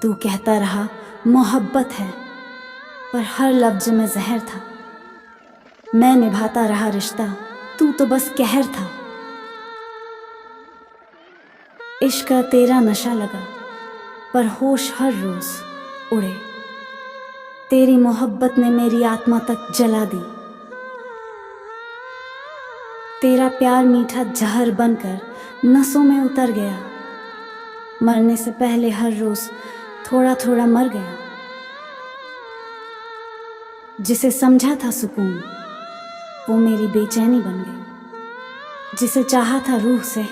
तू कहता रहा मोहब्बत है, पर हर लफ्ज में जहर था। मैं निभाता रहा रिश्ता, तू तो बस कहर था। इश्क का तेरा नशा लगा, पर होश हर रोज उड़े। तेरी मोहब्बत ने मेरी आत्मा तक जला दी। तेरा प्यार मीठा जहर बनकर नसों में उतर गया। मरने से पहले हर रोज थोड़ा थोड़ा मर गया। जिसे समझा था सुकून, वो मेरी बेचैनी बन गई। जिसे चाहा था रूह से,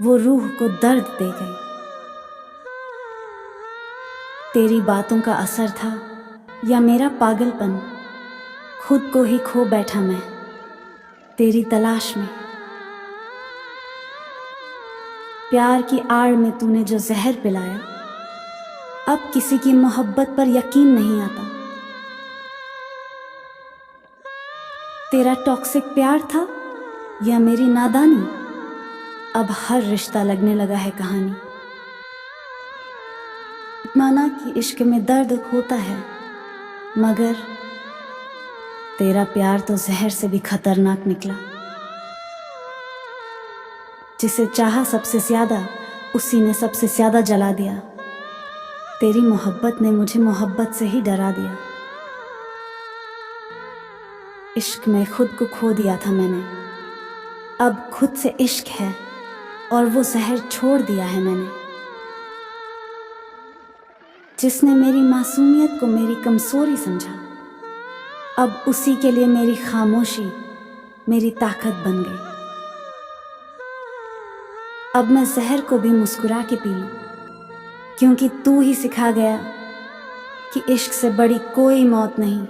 वो रूह को दर्द दे गई। तेरी बातों का असर था या मेरा पागलपन, खुद को ही खो बैठा मैं तेरी तलाश में। प्यार की आड़ में तूने जो जहर पिलाया, अब किसी की मोहब्बत पर यकीन नहीं आता। तेरा टॉक्सिक प्यार था या मेरी नादानी, अब हर रिश्ता लगने लगा है कहानी। माना कि इश्क में दर्द होता है, मगर तेरा प्यार तो जहर से भी खतरनाक निकला। जिसे चाहा सबसे ज्यादा, उसी ने सबसे ज्यादा जला दिया। तेरी मोहब्बत ने मुझे मोहब्बत से ही डरा दिया। इश्क में खुद को खो दिया था मैंने, अब खुद से इश्क है और वो जहर छोड़ दिया है मैंने। जिसने मेरी मासूमियत को मेरी कमजोरी समझा, अब उसी के लिए मेरी खामोशी मेरी ताकत बन गई। अब मैं जहर को भी मुस्कुरा के पी लूं, क्योंकि तू ही सिखा गया कि इश्क से बड़ी कोई मौत नहीं।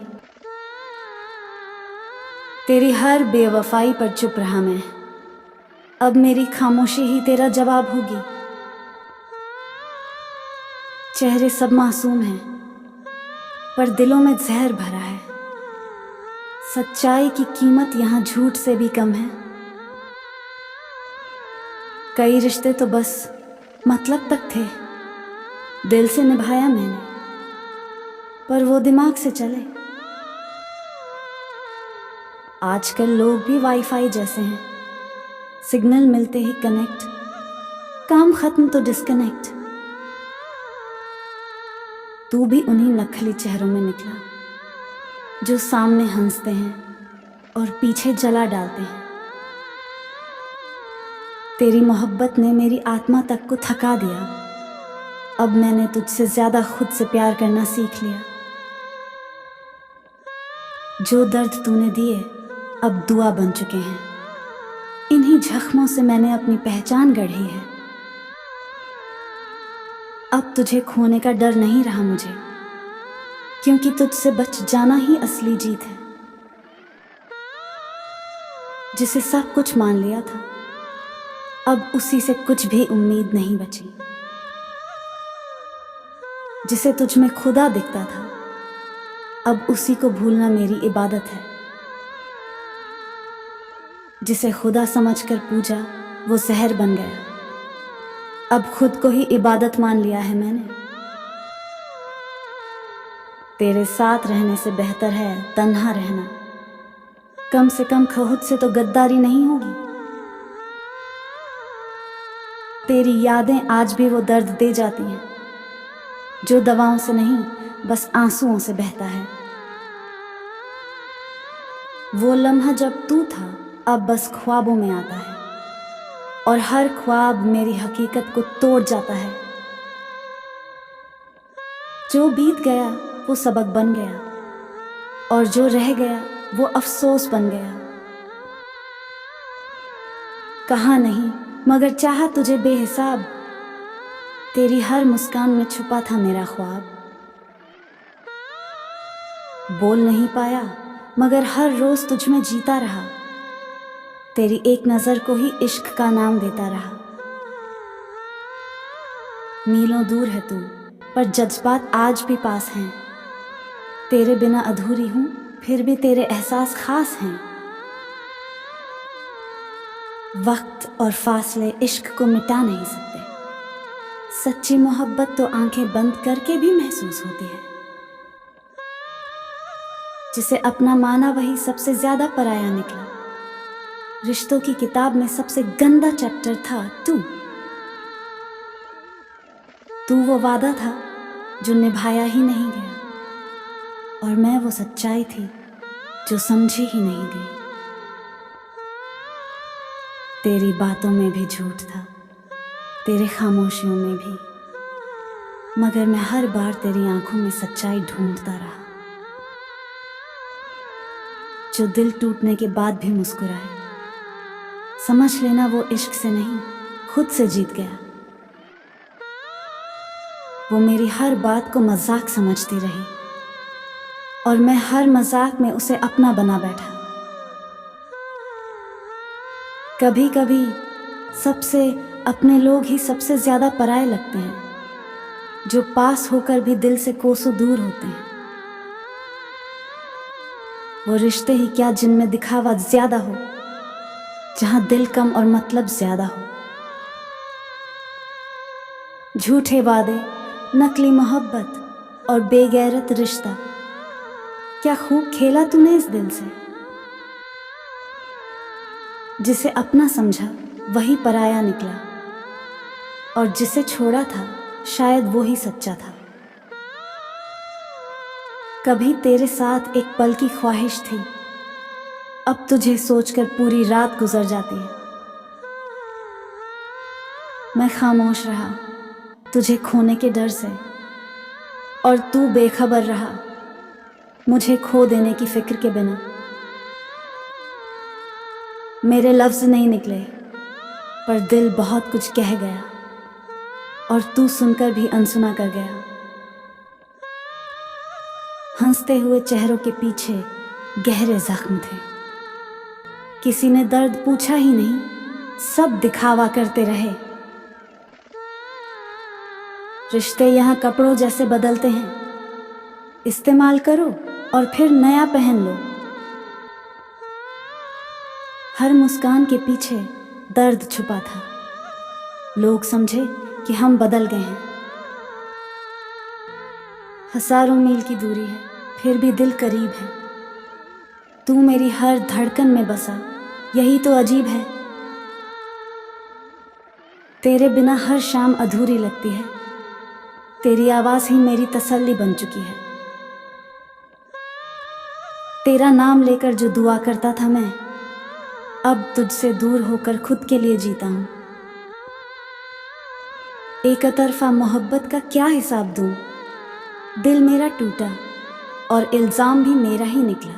तेरी हर बेवफाई पर चुप रहा मैं, अब मेरी खामोशी ही तेरा जवाब होगी। चेहरे सब मासूम हैं, पर दिलों में जहर भरा है। सच्चाई की कीमत यहाँ झूठ से भी कम है। कई रिश्ते तो बस मतलब तक थे, दिल से निभाया मैंने, पर वो दिमाग से चले। आजकल लोग भी वाईफाई जैसे हैं, सिग्नल मिलते ही कनेक्ट, काम खत्म तो डिस्कनेक्ट। तू भी उन्हीं नकली चेहरों में निकला, जो सामने हंसते हैं और पीछे जला डालते हैं। तेरी मोहब्बत ने मेरी आत्मा तक को थका दिया। अब मैंने तुझसे ज्यादा खुद से प्यार करना सीख लिया। जो दर्द तूने दिए अब दुआ बन चुके हैं। इन्हीं जख्मों से मैंने अपनी पहचान गढ़ी है। अब तुझे खोने का डर नहीं रहा मुझे, क्योंकि तुझसे बच जाना ही असली जीत है। जिसे सब कुछ मान लिया था, अब उसी से कुछ भी उम्मीद नहीं बची। जिसे तुझ में खुदा दिखता था, अब उसी को भूलना मेरी इबादत है। जिसे खुदा समझकर पूजा, वो जहर बन गया। अब खुद को ही इबादत मान लिया है मैंने। तेरे साथ रहने से बेहतर है तन्हा रहना। कम से कम खुद से तो गद्दारी नहीं होगी। तेरी यादें आज भी वो दर्द दे जाती हैं, जो दवाओं से नहीं बस आंसुओं से बहता है। वो लम्हा जब तू था, अब बस ख्वाबों में आता है, और हर ख्वाब मेरी हकीकत को तोड़ जाता है। जो बीत गया वो सबक बन गया, और जो रह गया वो अफसोस बन गया। कहा नहीं मगर चाहा तुझे बेहिसाब, तेरी हर मुस्कान में छुपा था मेरा ख्वाब। बोल नहीं पाया मगर हर रोज तुझ में जीता रहा। तेरी एक नजर को ही इश्क का नाम देता रहा। मीलों दूर है तू, पर जज्बात आज भी पास हैं। तेरे बिना अधूरी हूं, फिर भी तेरे एहसास खास हैं। वक्त और फासले इश्क को मिटा नहीं सकते। सच्ची मोहब्बत तो आंखें बंद करके भी महसूस होती है। जिसे अपना माना वही सबसे ज्यादा पराया निकला। रिश्तों की किताब में सबसे गंदा चैप्टर था तू वो वादा था जो निभाया ही नहीं गया, और मैं वो सच्चाई थी जो समझी ही नहीं गई। तेरी बातों में भी झूठ था, तेरे खामोशियों में भी, मगर मैं हर बार तेरी आंखों में सच्चाई ढूंढता रहा। जो दिल टूटने के बाद भी मुस्कुराए, समझ लेना वो इश्क से नहीं खुद से जीत गया। वो मेरी हर बात को मजाक समझती रही और मैं हर मजाक में उसे अपना बना बैठा। कभी कभी सबसे अपने लोग ही सबसे ज्यादा पराये लगते हैं, जो पास होकर भी दिल से कोसों दूर होते हैं। वो रिश्ते ही क्या जिनमें दिखावा ज्यादा हो, जहां दिल कम और मतलब ज्यादा हो। झूठे वादे, नकली मोहब्बत और बेगैरत रिश्ता, क्या खूब खेला तूने इस दिल से। जिसे अपना समझा वही पराया निकला, और जिसे छोड़ा था शायद वो ही सच्चा था। कभी तेरे साथ एक पल की ख्वाहिश थी, अब तुझे सोचकर पूरी रात गुजर जाती है। मैं खामोश रहा तुझे खोने के डर से, और तू बेखबर रहा मुझे खो देने की फिक्र के बिना। मेरे लफ्ज नहीं निकले पर दिल बहुत कुछ कह गया, और तू सुनकर भी अनसुना कर गया। हंसते हुए चेहरों के पीछे गहरे जख्म थे, किसी ने दर्द पूछा ही नहीं, सब दिखावा करते रहे। रिश्ते यहाँ कपड़ों जैसे बदलते हैं, इस्तेमाल करो और फिर नया पहन लो। हर मुस्कान के पीछे दर्द छुपा था, लोग समझे कि हम बदल गए हैं। हजारों मील की दूरी है फिर भी दिल करीब है, तू मेरी हर धड़कन में बसा, यही तो अजीब है। तेरे बिना हर शाम अधूरी लगती है, तेरी आवाज ही मेरी तसल्ली बन चुकी है। तेरा नाम लेकर जो दुआ करता था मैं, अब तुझसे दूर होकर खुद के लिए जीता हूं। एक तरफा मोहब्बत का क्या हिसाब दूं, दिल मेरा टूटा और इल्जाम भी मेरा ही निकला।